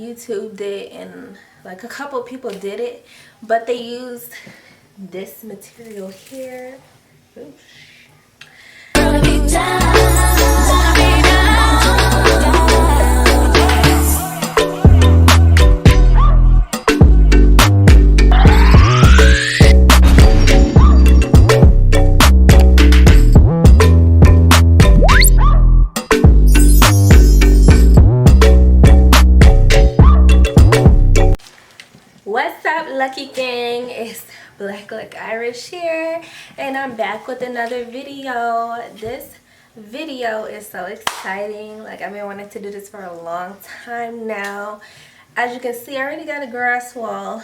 YouTubed it and like a couple people did it, but they used this material here. Oops. What's up, Lucky Gang? It's Blkluckirish here, and I'm back with another video. This video is so exciting. Like, I've been wanting to do this for a long time now. As you can see, I already got a grass wall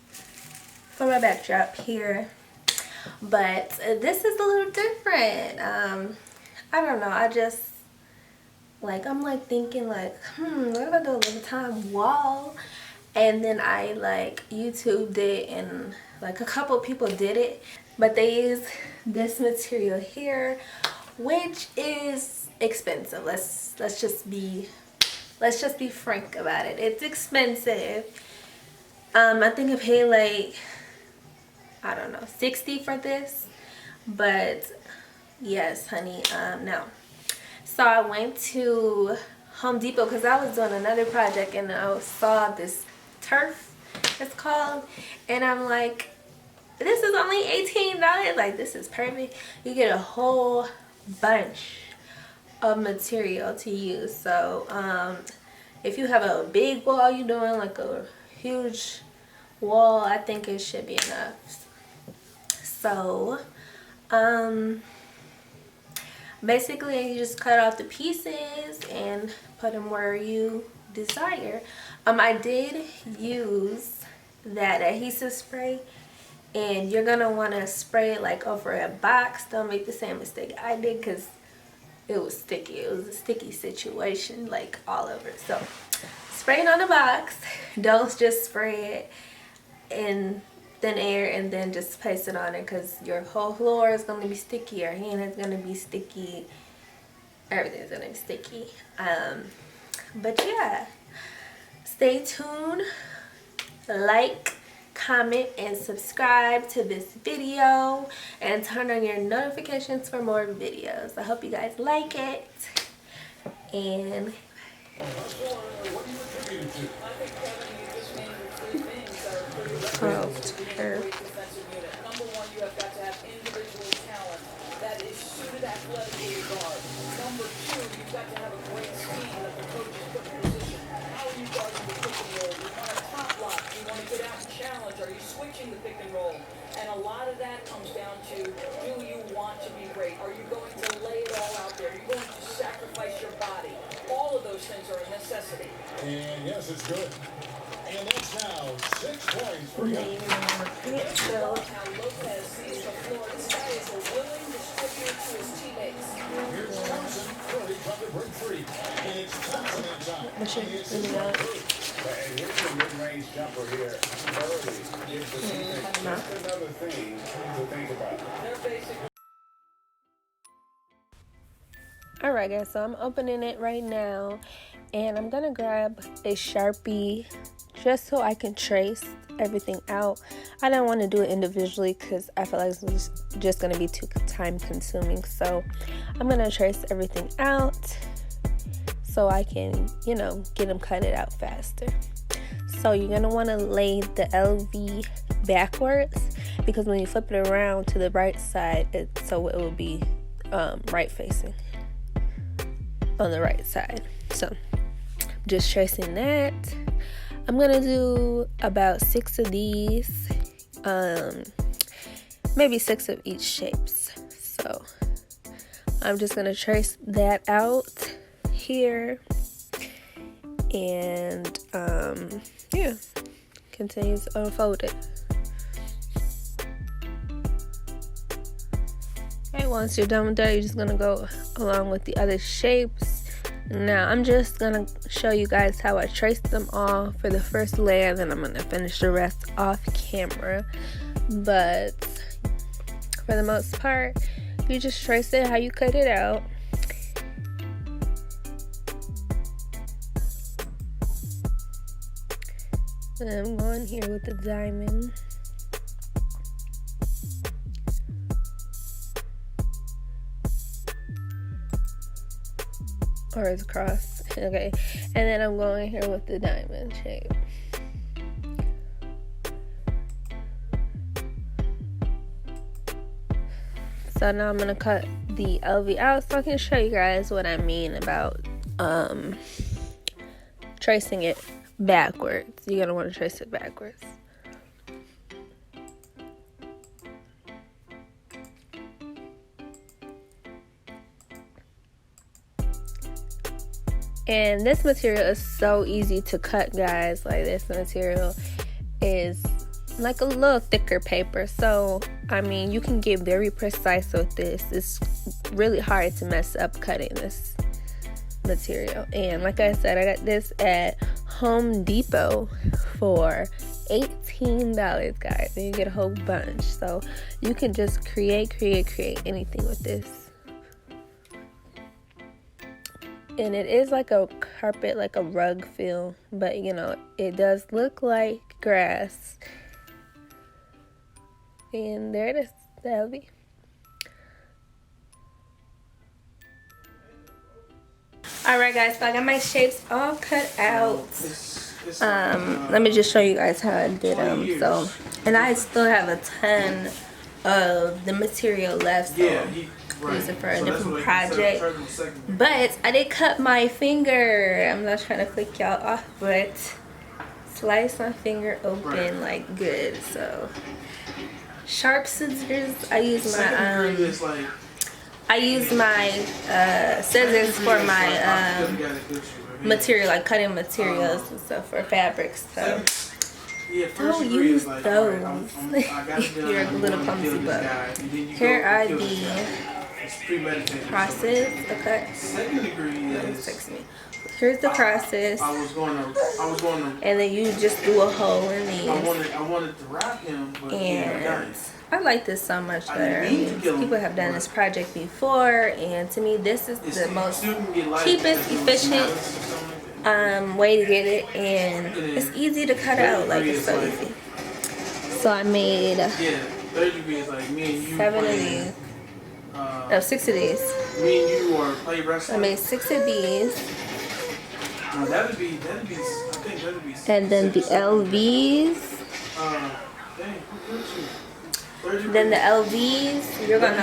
for my backdrop here, but this is a little different. I don't know. I'm like thinking like, what if I do a Vuitton wall? And then I like YouTubed it and like a couple people did it, but they use this material here, which is expensive. Let's just be frank about it. It's expensive. I think I paid like, I don't know, $60 for this, but yes, honey, no. So I went to Home Depot because I was doing another project and I saw this turf, it's called, and I'm like, this is only $18. Like, this is perfect. You get a whole bunch of material to use. So if you have a big wall, you're doing like a huge wall, I think it should be enough. So basically you just cut off the pieces and put them where you desire. I did use that adhesive spray, and you're gonna want to spray it like over a box. Don't make the same mistake I did because it was sticky. It was a sticky situation like all over. So spray it on the box. Don't just spray it in thin air and then just place it on it, because your whole floor is going to be sticky, your hand is going to be sticky, everything's going to be sticky. But yeah, stay tuned, like, comment, and subscribe to this video, and turn on your notifications for more videos. I hope you guys like it, and Number one, you have got to have individual talent that is suited athletically guard. Number two, you've got to have a great scheme that the coaches put in position. How are you guarding the pick and roll? You want a top lock? You want to get out and challenge? Are you switching the pick and roll? And a lot of that comes down to, do you want to be great? Are you going to lay it all out there? Are you going to sacrifice your body? All of those things are a necessity. And yes, it's good. And that's now 6 points for you. so How Lopez sees the floor. This guy is a willing distributor to his teammates. Here's Thompson. Curry trying to break free. And it's Thompson inside. here's the a mid-range jumper here. Early gives the teammate just another thing to think about. They're basically. Alright guys, so I'm opening it right now, and I'm gonna grab a Sharpie just so I can trace everything out. I don't want to do it individually because I feel like it's just gonna be too time consuming, so I'm gonna trace everything out so I can, you know, get them cut it out faster. So you're gonna want to lay the LV backwards, because when you flip it around to the right side, so it will be right facing on the right side. So just tracing that. I'm gonna do about 6 of these, maybe 6 of each shapes. So I'm just gonna trace that out here, and yeah, continue to unfold it. Okay, once you're done with that, you're just gonna go along with the other shapes. Now I'm just gonna show you guys how I traced them all for the first layer, then I'm gonna finish the rest off camera. But for the most part, you just trace it how you cut it out. And I'm going here with the diamond. Or it's cross. Okay. And then I'm going here with the diamond shape. So now I'm gonna cut the LV out so I can show you guys what I mean about tracing it backwards. You're gonna want to trace it backwards. And this material is so easy to cut, guys. Like, this material is like a little thicker paper, so I mean you can get very precise with this. It's really hard to mess up cutting this material. And like I said, I got this at Home Depot for $18, guys, and you get a whole bunch. So you can just create anything with this. And it is like a carpet, like a rug feel, but you know, it does look like grass. And there it is, the LV. Alright guys, so I got my shapes all cut out. Let me just show you guys how I did them. So, and I still have a ton of the material left, so use it for a different project. But I did cut my finger. I'm not trying to flick y'all off, but slice my finger open like good. So sharp scissors. I use my scissors for my material, like cutting materials and stuff for fabrics. So don't use those if you're a little clumsy. But here are the crosses. Okay. Here's the crosses. And then you just do a hole in these. I wanted to wrap him, but and I like this so much better. I mean, people have done this project before, and to me this is the most cheapest, efficient way to get it, and it's easy to cut out. Like, it's so easy. So I made 7 of these. No, 6 of these. Me and you are play wrestling. I made 6 of these. That'd be. I think that'd be. And then the LVs. Then the LVs, you're gonna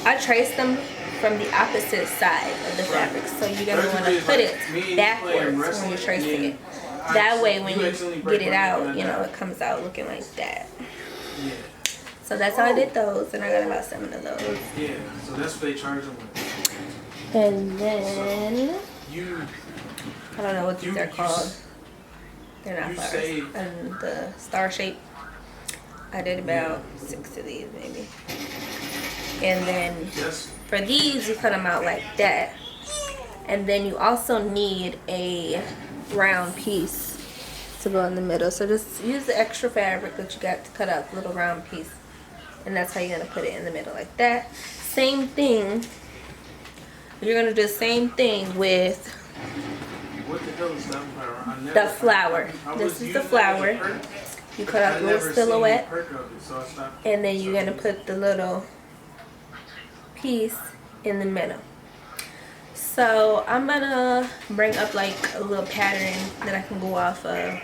I traced them from the opposite side of the fabric, so you're gonna want to put it backwards when you're tracing it. That way when you get it out, you know, it comes out looking like that. So that's how I did those, and I got about 7 of those. Yeah, so that's what they charge them with. And then I don't know what these are called. They're not flowers. And the star shape, I did about 6 of these maybe. And then for these, you cut them out like that. And then you also need a round piece to go in the middle. So just use the extra fabric that you got to cut out the little round piece. And that's how you're going to put it in the middle like that. Same thing. You're going to do the same thing with what the hell is that? The flower. This is the flower. You cut out the little silhouette, and then you're gonna put the little piece in the middle. So I'm gonna bring up like a little pattern that I can go off of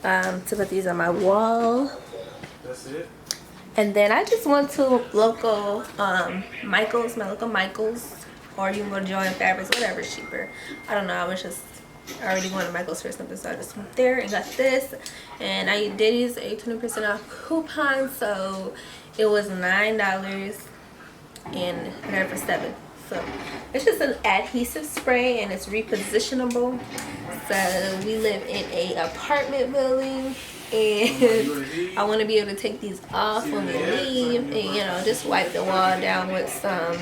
to put these on my wall. That's it. And then I just went to local Michael's, my local Michael's, or you can go to Joann Fabrics, whatever's cheaper. I don't know. I was just already going to Michael's for something, so I just went there and got this. And I did use a 20% off coupon, so it was $9 and I got it for $7. So it's just an adhesive spray, and it's repositionable. So we live in a apartment building, and I want to be able to take these off when we leave, and you know, just wipe the wall down with some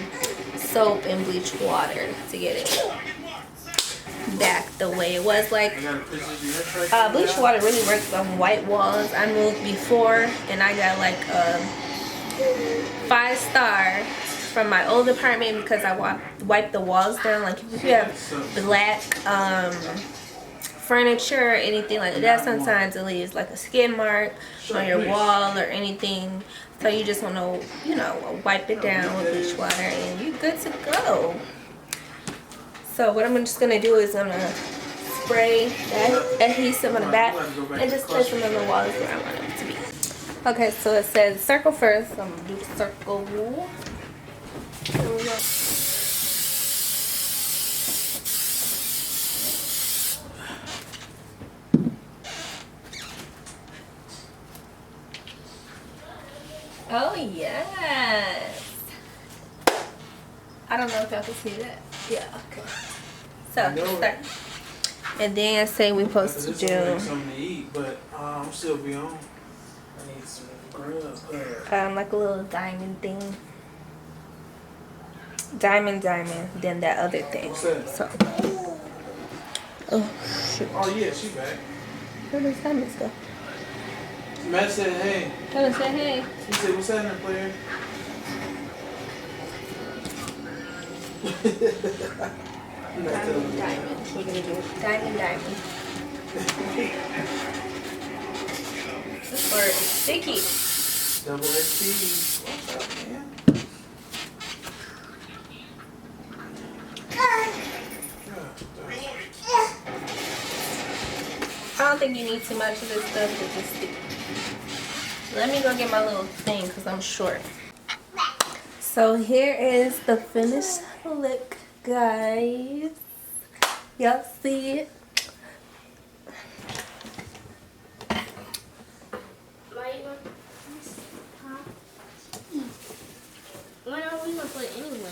soap and bleach water to get it back the way it was. Like, bleach water really works on white walls. I moved before, and I got like a 5-star from my old apartment because I wiped the walls down. Like, if you have black furniture or anything like that, sometimes it leaves like a skid mark on your wall or anything. So you just want to, you know, wipe it down with bleach water and you're good to go. So what I'm just going to do is I'm going to spray that adhesive on the back and just place them on the walls where I want them to be. Okay, so it says circle first. So I'm going to do the circle. Here we go. Oh yes. I don't know if y'all can see that. Yeah, okay. So start. And then say we're supposed to do something to eat, but I'm still be on. I need some grub. like a little diamond thing. Diamond, then that other thing. What's that? So oh shoot. Oh yeah, she back. Where does diamonds go? Matt said hey. Diamond said hey. He said, what's happening, player? Diamond. We're gonna do diamond. This word is sticky. Double XP. What's up, man? I don't think you need too much of this stuff to just stick. Let me go get my little thing because I'm short. So here is the finished look, guys. Y'all see it? When are we gonna put it anyway?